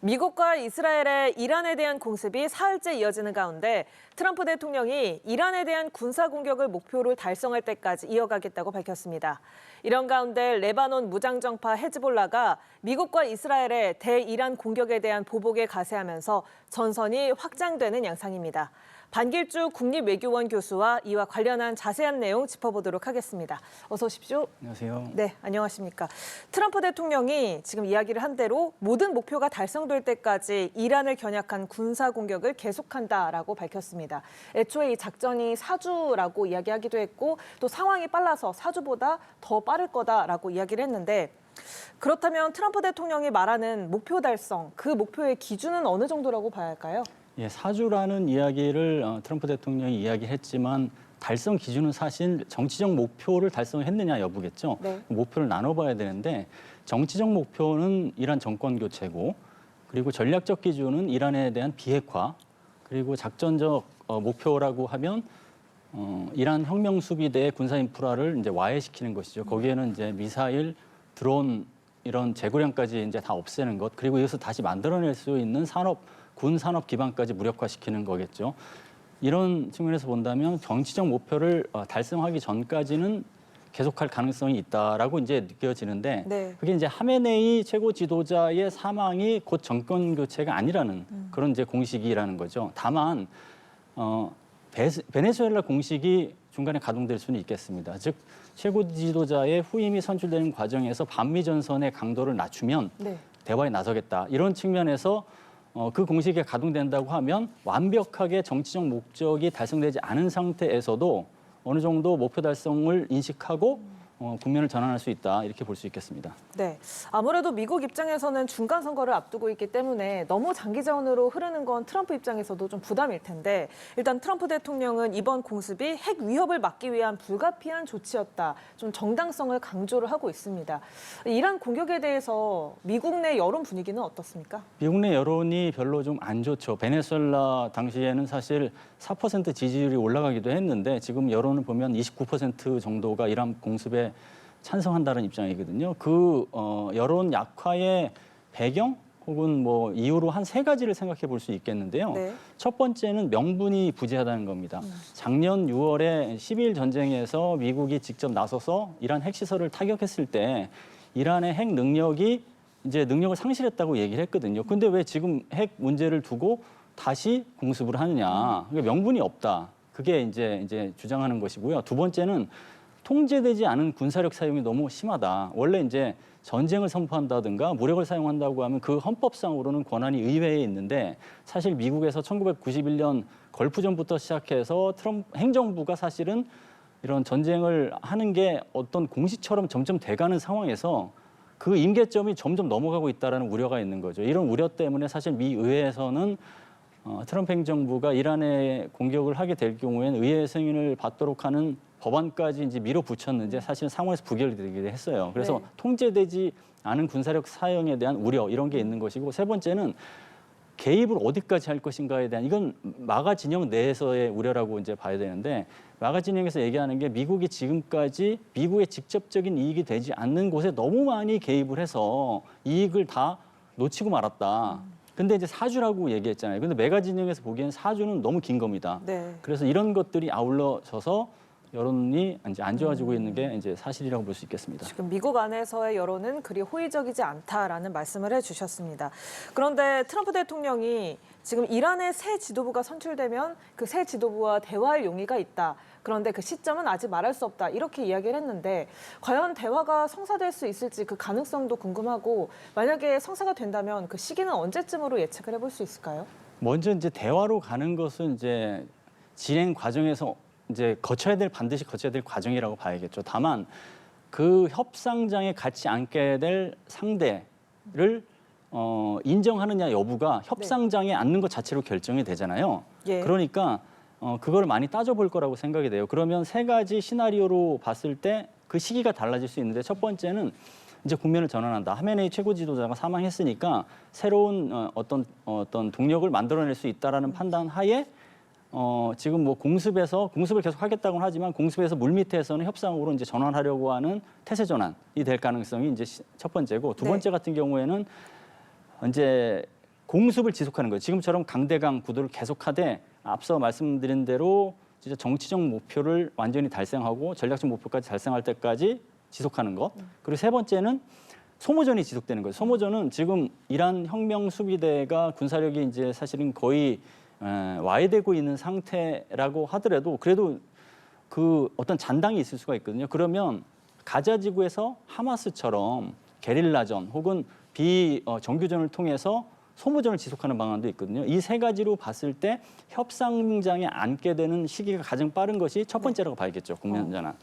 미국과 이스라엘의 이란에 대한 공습이 사흘째 이어지는 가운데 트럼프 대통령이 이란에 대한 군사 공격을 목표로 달성할 때까지 이어가겠다고 밝혔습니다. 이런 가운데 레바논 무장정파 헤즈볼라가 미국과 이스라엘의 대이란 공격에 대한 보복에 가세하면서 전선이 확장되는 양상입니다. 반길주 국립외교원 교수와 이와 관련한 자세한 내용 짚어보도록 하겠습니다. 어서 오십시오. 안녕하세요. 네, 안녕하십니까. 트럼프 대통령이 지금 이야기를 한 대로 모든 목표가 달성될 때까지 이란을 겨냥한 군사 공격을 계속한다라고 밝혔습니다. 애초에 이 작전이 4주라고 이야기하기도 했고 또 상황이 빨라서 4주보다 더 빠를 거다라고 이야기를 했는데 그렇다면 트럼프 대통령이 말하는 목표 달성, 그 목표의 기준은 어느 정도라고 봐야 할까요? 예, 사주라는 이야기를 트럼프 대통령이 이야기했지만 달성 기준은 사실 정치적 목표를 달성했느냐 여부겠죠. 네. 목표를 나눠봐야 되는데 정치적 목표는 이란 정권 교체고 그리고 전략적 기준은 이란에 대한 비핵화 그리고 작전적 목표라고 하면 이란 혁명 수비대의 군사 인프라를 이제 와해시키는 것이죠. 거기에는 이제 미사일, 드론 이런 재고량까지 이제 다 없애는 것 그리고 이것을 다시 만들어낼 수 있는 군 산업 기반까지 무력화시키는 거겠죠. 이런 측면에서 본다면 정치적 목표를 달성하기 전까지는 계속할 가능성이 있다라고 이제 느껴지는데 네. 그게 이제 하메네이 최고 지도자의 사망이 곧 정권 교체가 아니라는 그런 이제 공식이라는 거죠. 다만 베네수엘라 공식이 중간에 가동될 수는 있겠습니다. 즉 최고 지도자의 후임이 선출되는 과정에서 반미 전선의 강도를 낮추면 네. 대화에 나서겠다. 이런 측면에서 그 공식이 가동된다고 하면 완벽하게 정치적 목적이 달성되지 않은 상태에서도 어느 정도 목표 달성을 인식하고 국면을 전환할 수 있다 이렇게 볼 수 있겠습니다. 네, 아무래도 미국 입장에서는 중간 선거를 앞두고 있기 때문에 너무 장기전으로 흐르는 건 트럼프 입장에서도 좀 부담일 텐데 일단 트럼프 대통령은 이번 공습이 핵 위협을 막기 위한 불가피한 조치였다. 좀 정당성을 강조를 하고 있습니다. 이란 공격에 대해서 미국 내 여론 분위기는 어떻습니까? 미국 내 여론이 별로 좀 안 좋죠. 베네수엘라 당시에는 사실 4% 지지율이 올라가기도 했는데 지금 여론을 보면 29% 정도가 이란 공습에 찬성한다는 입장이거든요. 그 여론 약화의 배경 혹은 뭐 이유로 한 세 가지를 생각해 볼 수 있겠는데요. 네. 첫 번째는 명분이 부재하다는 겁니다. 작년 6월에 12일 전쟁에서 미국이 직접 나서서 이란 핵시설을 타격했을 때 이란의 핵 능력이 이제 능력을 상실했다고 얘기를 했거든요. 근데 왜 지금 핵 문제를 두고 다시 공습을 하느냐. 그러니까 명분이 없다. 그게 이제 주장하는 것이고요. 두 번째는 통제되지 않은 군사력 사용이 너무 심하다. 원래 이제 전쟁을 선포한다든가 무력을 사용한다고 하면 그 헌법상으로는 권한이 의회에 있는데 사실 미국에서 1991년 걸프전부터 시작해서 트럼프 행정부가 사실은 이런 전쟁을 하는 게 어떤 공식처럼 점점 돼가는 상황에서 그 임계점이 점점 넘어가고 있다는 우려가 있는 거죠. 이런 우려 때문에 사실 미 의회에서는 트럼프 행정부가 이란에 공격을 하게 될 경우에는 의회 승인을 받도록 하는 법안까지 이제 밀어붙였는데 사실은 상원에서 부결되기도 했어요. 그래서 네. 통제되지 않은 군사력 사용에 대한 우려 이런 게 있는 것이고 세 번째는 개입을 어디까지 할 것인가에 대한 이건 마가 진영 내에서의 우려라고 이제 봐야 되는데 마가 진영에서 얘기하는 게 미국이 지금까지 미국의 직접적인 이익이 되지 않는 곳에 너무 많이 개입을 해서 이익을 다 놓치고 말았다. 근데 이제 4주라고 얘기했잖아요. 근데 메가 진영에서 보기엔 4주는 너무 긴 겁니다. 네. 그래서 이런 것들이 아울러져서 여론이 이제 안 좋아지고 있는 게 이제 사실이라고 볼 수 있겠습니다. 지금 미국 안에서의 여론은 그리 호의적이지 않다라는 말씀을 해주셨습니다. 그런데 트럼프 대통령이 지금 이란의 새 지도부가 선출되면 그 새 지도부와 대화할 용의가 있다. 그런데 그 시점은 아직 말할 수 없다. 이렇게 이야기를 했는데 과연 대화가 성사될 수 있을지 그 가능성도 궁금하고 만약에 성사가 된다면 그 시기는 언제쯤으로 예측을 해볼 수 있을까요? 먼저 이제 대화로 가는 것은 이제 진행 과정에서 이제 반드시 거쳐야 될 과정이라고 봐야겠죠. 다만 그 협상장에 같이 앉게 될 상대를 인정하느냐 여부가 협상장에 앉는 것 자체로 결정이 되잖아요. 예. 그러니까 그걸 많이 따져볼 거라고 생각이 돼요. 그러면 세 가지 시나리오로 봤을 때 그 시기가 달라질 수 있는데 첫 번째는 이제 국면을 전환한다. 하메네이 최고 지도자가 사망했으니까 새로운 어떤 동력을 만들어낼 수 있다라는 판단 하에 지금 뭐 공습을 계속 하겠다고는 하지만 공습에서 물밑에서는 협상으로 이제 전환하려고 하는 태세 전환이 될 가능성이 이제 첫 번째고 두 번째 같은 경우에는 이제 공습을 지속하는 거예요. 지금처럼 강대강 구도를 계속하되 앞서 말씀드린 대로 진짜 정치적 목표를 완전히 달성하고 전략적 목표까지 달성할 때까지 지속하는 것. 그리고 세 번째는 소모전이 지속되는 거예요. 소모전은 지금 이란 혁명 수비대가 군사력이 이제 사실은 거의 와해되고 있는 상태라고 하더라도 그래도 그 어떤 잔당이 있을 수가 있거든요. 그러면 가자 지구에서 하마스처럼 게릴라전 혹은 비정규전을 통해서 소모전을 지속하는 방안도 있거든요. 이 세 가지로 봤을 때 협상장에 앉게 되는 시기가 가장 빠른 것이 첫 번째라고 봐야겠죠. 국면전환.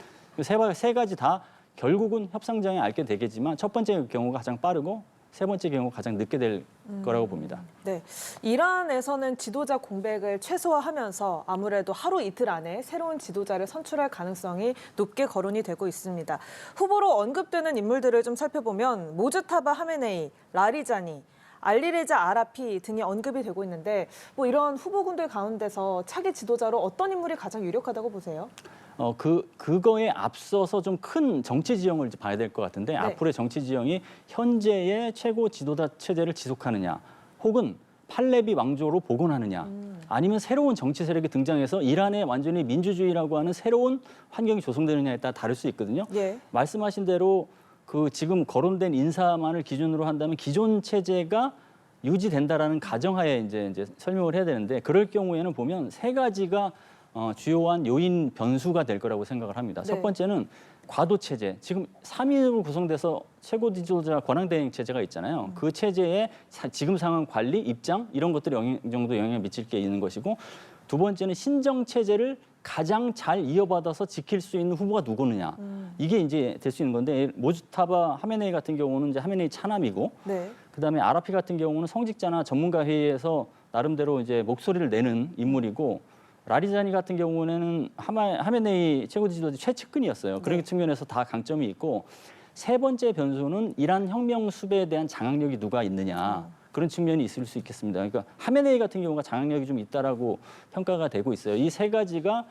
세 가지 다 결국은 협상장에 앉게 되겠지만 첫 번째 경우가 가장 빠르고 세 번째 경우가 가장 늦게 될 거라고 봅니다. 네, 이란에서는 지도자 공백을 최소화하면서 아무래도 하루 이틀 안에 새로운 지도자를 선출할 가능성이 높게 거론이 되고 있습니다. 후보로 언급되는 인물들을 좀 살펴보면 모즈타바 하메네이, 라리자니, 알리레자 아라피 등이 언급이 되고 있는데 뭐 이런 후보군들 가운데서 차기 지도자로 어떤 인물이 가장 유력하다고 보세요? 그거에 앞서서 좀 큰 정치 지형을 봐야 될 것 같은데 앞으로의 정치 지형이 현재의 최고 지도자 체제를 지속하느냐 혹은 팔레비 왕조로 복원하느냐 아니면 새로운 정치 세력이 등장해서 이란에 완전히 민주주의라고 하는 새로운 환경이 조성되느냐에 따라 다를 수 있거든요. 예. 말씀하신 대로 그 지금 거론된 인사만을 기준으로 한다면 기존 체제가 유지된다라는 가정하에 이제 설명을 해야 되는데 그럴 경우에는 보면 세 가지가 주요한 요인 변수가 될 거라고 생각을 합니다. 네. 첫 번째는 과도 체제. 지금 3인으로 구성돼서 최고 지도자 권한 대행 체제가 있잖아요. 그 체제의 지금 상황 관리, 입장 이런 것들이 어느 정도 영향을 미칠 게 있는 것이고 두 번째는 신정 체제를 가장 잘 이어받아서 지킬 수 있는 후보가 누구느냐. 이게 이제 될 수 있는 건데 모즈타바 하메네이 같은 경우는 이제 하메네이 차남이고 네. 그다음에 아라피 같은 경우는 성직자나 전문가 회의에서 나름대로 이제 목소리를 내는 인물이고 라리자니 같은 경우는 하메네이 최고 지도자 최측근이었어요. 그런 측면에서 다 강점이 있고 세 번째 변수는 이란 혁명 수배에 대한 장악력이 누가 있느냐. 그런 측면이 있을 수 있겠습니다. 그러니까 하메네이 같은 경우가 장악력이 좀 있다라고 평가가 되고 있어요. 이 세 가지가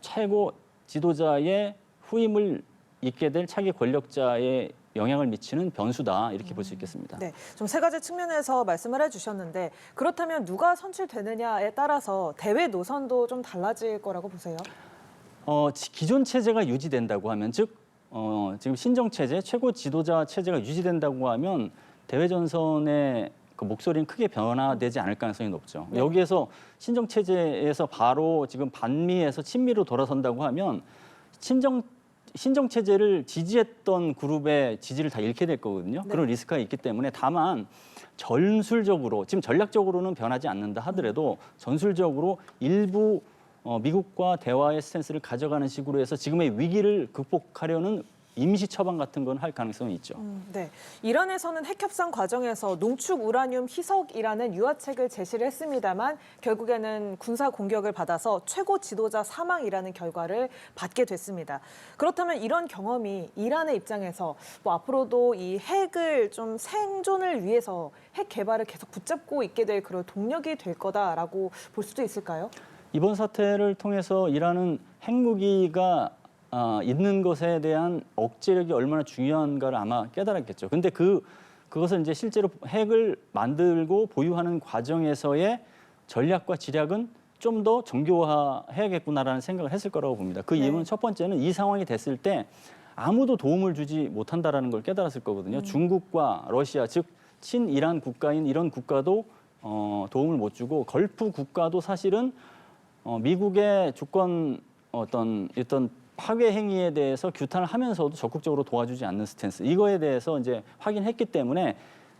최고 지도자의 후임을 잇게 될 차기 권력자의 영향을 미치는 변수다 이렇게 볼 수 있겠습니다. 네, 좀 세 가지 측면에서 말씀을 해주셨는데 그렇다면 누가 선출되느냐에 따라서 대외 노선도 좀 달라질 거라고 보세요? 기존 체제가 유지된다고 하면 즉 지금 신정 체제, 최고 지도자 체제가 유지된다고 하면 대외 전선의 그 목소리는 크게 변화되지 않을 가능성이 높죠. 네. 여기에서 신정 체제에서 바로 지금 반미에서 친미로 돌아선다고 하면 신정 체제를 지지했던 그룹의 지지를 다 잃게 될 거거든요. 네. 그런 리스크가 있기 때문에 다만 전술적으로 지금 전략적으로는 변하지 않는다 하더라도 전술적으로 일부 미국과 대화의 스탠스를 가져가는 식으로 해서 지금의 위기를 극복하려는 임시 처방 같은 건 할 가능성이 있죠. 네, 이란에서는 핵 협상 과정에서 농축 우라늄 희석이라는 유화책을 제시를 했습니다만 결국에는 군사 공격을 받아서 최고 지도자 사망이라는 결과를 받게 됐습니다. 그렇다면 이런 경험이 이란의 입장에서 뭐 앞으로도 이 핵을 좀 생존을 위해서 핵 개발을 계속 붙잡고 있게 될 그런 동력이 될 거다라고 볼 수도 있을까요? 이번 사태를 통해서 이란은 핵무기가 있는 것에 대한 억제력이 얼마나 중요한가를 아마 깨달았겠죠. 근데 그것을 이제 실제로 핵을 만들고 보유하는 과정에서의 전략과 지략은 좀 더 정교화해야겠구나라는 생각을 했을 거라고 봅니다. 그 이유는 첫 번째는 이 상황이 됐을 때 아무도 도움을 주지 못한다라는 걸 깨달았을 거거든요. 중국과 러시아, 즉 친이란 국가인 이런 국가도 도움을 못 주고 걸프 국가도 사실은 미국의 주권 어떤 파괴 행위에 대해서 규탄을 하면서도 적극적으로 도와주지 않는 스탠스 이거에 대해서 이제 확인했기 때문에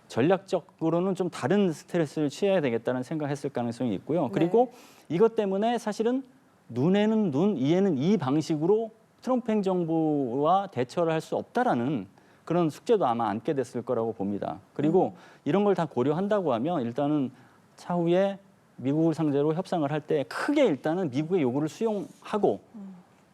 전략적으로는 좀 다른 스트레스를 취해야 되겠다는 생각했을 가능성이 있고요. 그리고 이것 때문에 사실은 눈에는 눈, 이에는 이 방식으로 트럼프 행정부와 대처를 할 수 없다라는 그런 숙제도 아마 안게 됐을 거라고 봅니다. 그리고 이런 걸 다 고려한다고 하면 일단은 차후에 미국을 상대로 협상을 할 때 크게 일단은 미국의 요구를 수용하고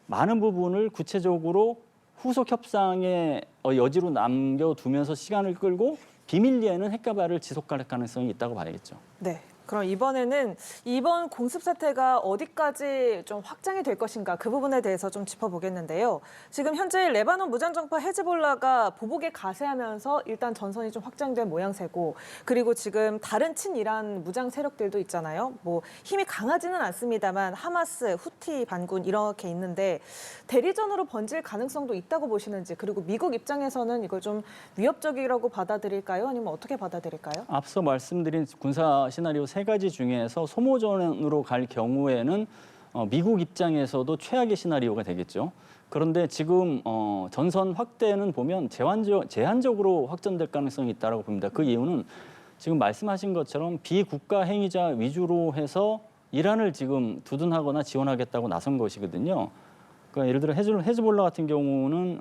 많은 부분을 구체적으로 후속 협상의 여지로 남겨두면서 시간을 끌고 비밀리에는 핵 개발을 지속할 가능성이 있다고 봐야겠죠. 네. 그럼 이번에는 이번 공습 사태가 어디까지 좀 확장이 될 것인가 그 부분에 대해서 좀 짚어보겠는데요. 지금 현재 레바논 무장정파 헤즈볼라가 보복에 가세하면서 일단 전선이 좀 확장된 모양새고, 그리고 지금 다른 친이란 무장 세력들도 있잖아요. 뭐 힘이 강하지는 않습니다만 하마스, 후티 반군 이렇게 있는데 대리전으로 번질 가능성도 있다고 보시는지, 그리고 미국 입장에서는 이걸 좀 위협적이라고 받아들일까요? 아니면 어떻게 받아들일까요? 앞서 말씀드린 군사 시나리오 세 가지 중에서 소모전으로 갈 경우에는 미국 입장에서도 최악의 시나리오가 되겠죠. 그런데 지금 전선 확대는 보면 제한적으로 확전될 가능성이 있다고 봅니다. 그 이유는 지금 말씀하신 것처럼 비국가 행위자 위주로 해서 이란을 지금 두둔하거나 지원하겠다고 나선 것이거든요. 그러니까 예를 들어 헤즈볼라 같은 경우는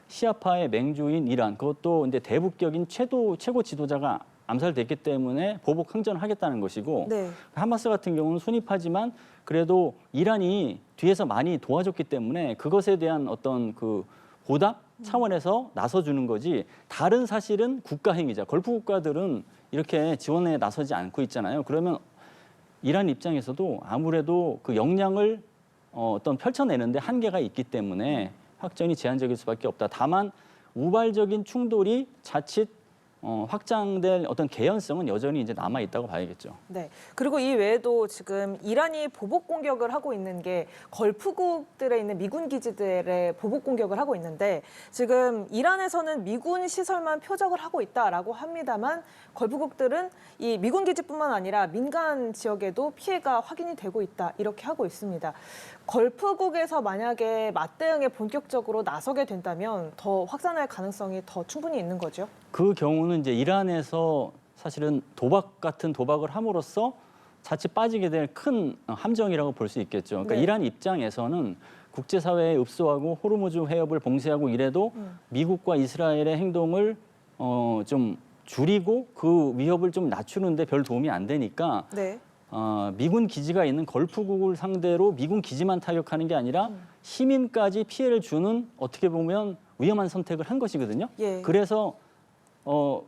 시아파의 맹주인 이란, 그것도 이제 대북격인 최고 지도자가 암살됐기 때문에 보복 항전을 하겠다는 것이고, 네. 하마스 같은 경우는 순위파지만 그래도 이란이 뒤에서 많이 도와줬기 때문에 그것에 대한 어떤 그 보답 차원에서 나서주는 거지, 다른 사실은 국가 행위자, 걸프 국가들은 이렇게 지원에 나서지 않고 있잖아요. 그러면 이란 입장에서도 아무래도 그 역량을 어떤 펼쳐내는데 한계가 있기 때문에 확전이 제한적일 수밖에 없다. 다만 우발적인 충돌이 자칫 확장될 어떤 개연성은 여전히 이제 남아 있다고 봐야겠죠. 네. 그리고 이 외에도 지금 이란이 보복 공격을 하고 있는 게 걸프국들에 있는 미군 기지들의 보복 공격을 하고 있는데, 지금 이란에서는 미군 시설만 표적을 하고 있다라고 합니다만 걸프국들은 이 미군 기지뿐만 아니라 민간 지역에도 피해가 확인이 되고 있다 이렇게 하고 있습니다. 걸프국에서 만약에 맞대응에 본격적으로 나서게 된다면 더 확산할 가능성이 더 충분히 있는 거죠. 그 경우는 이제 이란에서 사실은 도박 같은 도박을 함으로써 자칫 빠지게 될 큰 함정이라고 볼 수 있겠죠. 그러니까 네. 이란 입장에서는 국제사회에 읍소하고 호르무즈 해협을 봉쇄하고 이래도 미국과 이스라엘의 행동을 좀 줄이고 그 위협을 좀 낮추는데 별 도움이 안 되니까 네. 미군 기지가 있는 걸프국을 상대로 미군 기지만 타격하는 게 아니라 시민까지 피해를 주는 어떻게 보면 위험한 선택을 한 것이거든요. 예. 그래서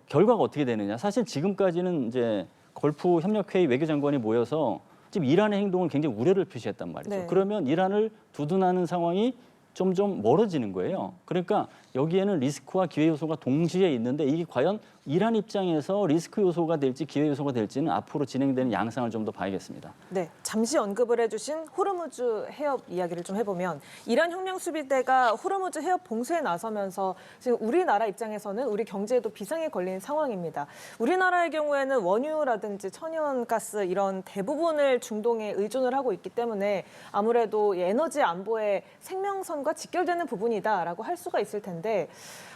결과가 어떻게 되느냐. 사실 지금까지는 이제 걸프 협력회의 외교장관이 모여서 지금 이란의 행동을 굉장히 우려를 표시했단 말이죠. 네. 그러면 이란을 두둔하는 상황이 점점 멀어지는 거예요. 그러니까 여기에는 리스크와 기회 요소가 동시에 있는데 이게 과연 이란 입장에서 리스크 요소가 될지 기회 요소가 될지는 앞으로 진행되는 양상을 좀 더 봐야겠습니다. 네, 잠시 언급을 해주신 호르무즈 해협 이야기를 좀 해보면 이란 혁명수비대가 호르무즈 해협 봉쇄에 나서면서 지금 우리나라 입장에서는 우리 경제에도 비상이 걸린 상황입니다. 우리나라의 경우에는 원유라든지 천연가스 이런 대부분을 중동에 의존을 하고 있기 때문에 아무래도 이 에너지 안보의 생명선과 직결되는 부분이다라고 할 수가 있을 텐데,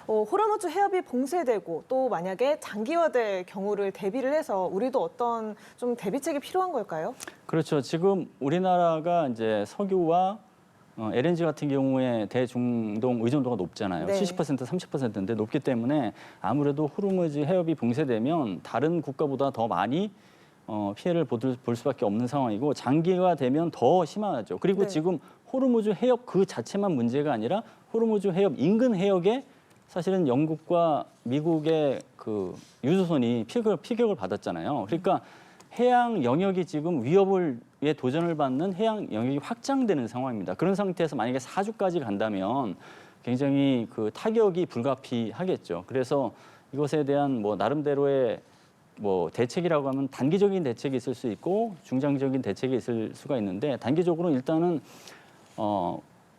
호르무즈 해협이 봉쇄되고 또 만약에 장기화될 경우를 대비를 해서 우리도 어떤 좀 대비책이 필요한 걸까요? 그렇죠. 지금 우리나라가 이제 석유와 LNG 같은 경우에 대중동 의존도가 높잖아요. 네. 70%, 30%인데 높기 때문에 아무래도 호르무즈 해협이 봉쇄되면 다른 국가보다 더 많이 피해를 볼 수밖에 없는 상황이고, 장기화되면 더 심하죠. 그리고 네. 지금 호르무즈 해협 그 자체만 문제가 아니라 호르무즈 해협 인근 해역에 사실은 영국과 미국의 그 유조선이 피격을 받았잖아요. 그러니까 해양 영역이 지금 위협에 도전을 받는 해양 영역이 확장되는 상황입니다. 그런 상태에서 만약에 사주까지 간다면 굉장히 그 타격이 불가피하겠죠. 그래서 이것에 대한 뭐 나름대로의 뭐 대책이라고 하면 단기적인 대책이 있을 수 있고 중장기적인 대책이 있을 수가 있는데, 단기적으로는 일단은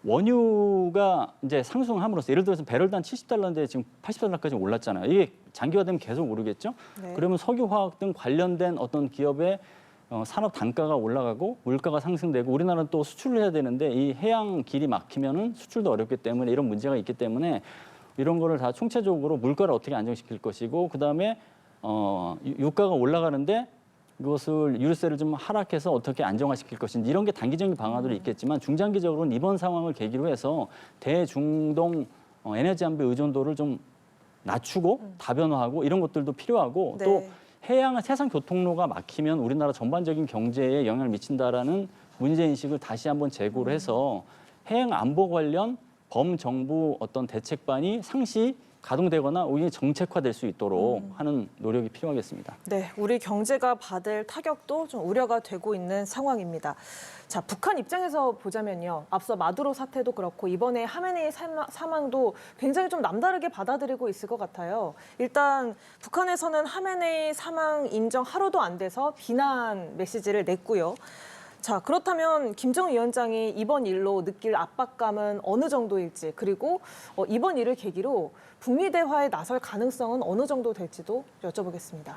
원유가 이제 상승함으로써, 예를 들어서 배럴당 70달러인데 지금 80달러까지 올랐잖아요. 이게 장기화되면 계속 오르겠죠. 네. 그러면 석유화학 등 관련된 어떤 기업의 산업 단가가 올라가고 물가가 상승되고, 우리나라는 또 수출을 해야 되는데 이 해양 길이 막히면은 수출도 어렵기 때문에 이런 문제가 있기 때문에 이런 거를 다 총체적으로 물가를 어떻게 안정시킬 것이고, 그다음에 유가가 올라가는데 이것을 유류세를 좀 하락해서 어떻게 안정화시킬 것인지, 이런 게 단기적인 방안으로 있겠지만 중장기적으로는 이번 상황을 계기로 해서 대중동 에너지 안보 의존도를 좀 낮추고 다변화하고 이런 것들도 필요하고, 네. 또 세상 교통로가 막히면 우리나라 전반적인 경제에 영향을 미친다라는 문제인식을 다시 한번 재고를 해서 해양 안보 관련 범정부 어떤 대책반이 상시 가동되거나 오히려 정책화될 수 있도록 하는 노력이 필요하겠습니다. 네, 우리 경제가 받을 타격도 좀 우려가 되고 있는 상황입니다. 자, 북한 입장에서 보자면요. 앞서 마두로 사태도 그렇고 이번에 하메네이 사망도 굉장히 좀 남다르게 받아들이고 있을 것 같아요. 일단 북한에서는 하메네이 사망 인정 하루도 안 돼서 비난 메시지를 냈고요. 자, 그렇다면 김정은 위원장이 이번 일로 느낄 압박감은 어느 정도일지, 그리고 이번 일을 계기로 북미 대화에 나설 가능성은 어느 정도 될지도 여쭤보겠습니다.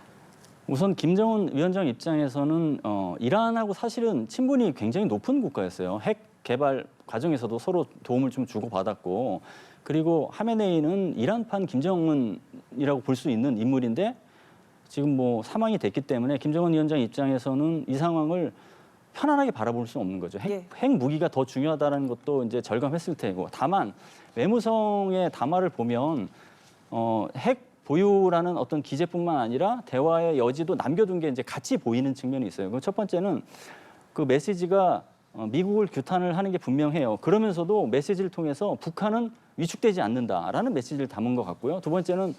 우선 김정은 위원장 입장에서는 이란하고 사실은 친분이 굉장히 높은 국가였어요. 핵 개발 과정에서도 서로 도움을 좀 주고받았고, 그리고 하메네이는 이란판 김정은이라고 볼 수 있는 인물인데 지금 뭐 사망이 됐기 때문에 김정은 위원장 입장에서는 이 상황을 편안하게 바라볼 수 없는 거죠. 핵 무기가 더 중요하다는 것도 이제 절감했을 테고, 다만 외무성의 담화를 보면 핵 보유라는 어떤 기재뿐만 아니라 대화의 여지도 남겨둔 게 이제 같이 보이는 측면이 있어요. 그 첫 번째는 그 메시지가 미국을 규탄을 하는 게 분명해요. 그러면서도 메시지를 통해서 북한은 위축되지 않는다라는 메시지를 담은 것 같고요. 두 번째는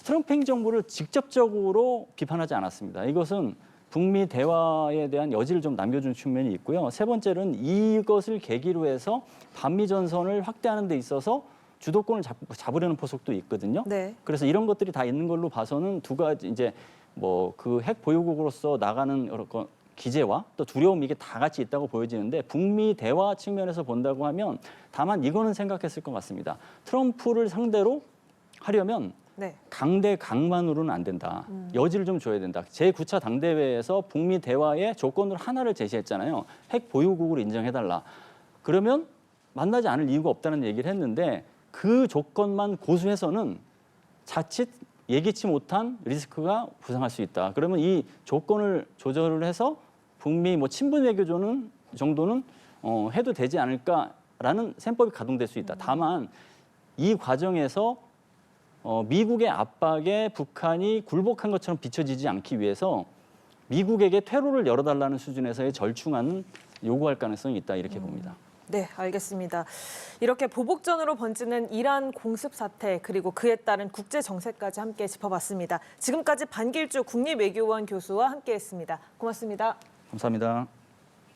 트럼프 행정부를 직접적으로 비판하지 않았습니다. 이것은 북미 대화에 대한 여지를 좀 남겨준 측면이 있고요. 세 번째는 이것을 계기로 해서 반미 전선을 확대하는 데 있어서 주도권을 잡으려는 포석도 있거든요. 네. 그래서 이런 것들이 다 있는 걸로 봐서는 두 가지 이제 뭐 그 핵 보유국으로서 나가는 여러 기재와 또 두려움 이게 다 같이 있다고 보여지는데, 북미 대화 측면에서 본다고 하면 다만 이거는 생각했을 것 같습니다. 트럼프를 상대로 하려면 네. 강대 강만으로는 안 된다. 여지를 좀 줘야 된다. 제9차 당대회에서 북미 대화의 조건을 하나를 제시했잖아요. 핵 보유국으로 인정해달라. 그러면 만나지 않을 이유가 없다는 얘기를 했는데, 그 조건만 고수해서는 자칫 예기치 못한 리스크가 부상할 수 있다. 그러면 이 조건을 조절을 해서 북미 뭐 친분 외교 정도는 해도 되지 않을까라는 셈법이 가동될 수 있다. 다만 이 과정에서 미국의 압박에 북한이 굴복한 것처럼 비춰지지 않기 위해서 미국에게 퇴로를 열어달라는 수준에서의 절충안은 요구할 가능성이 있다, 이렇게 봅니다. 네, 알겠습니다. 이렇게 보복전으로 번지는 이란 공습 사태, 그리고 그에 따른 국제 정세까지 함께 짚어봤습니다. 지금까지 반길주 국립외교원 교수와 함께했습니다. 고맙습니다. 감사합니다.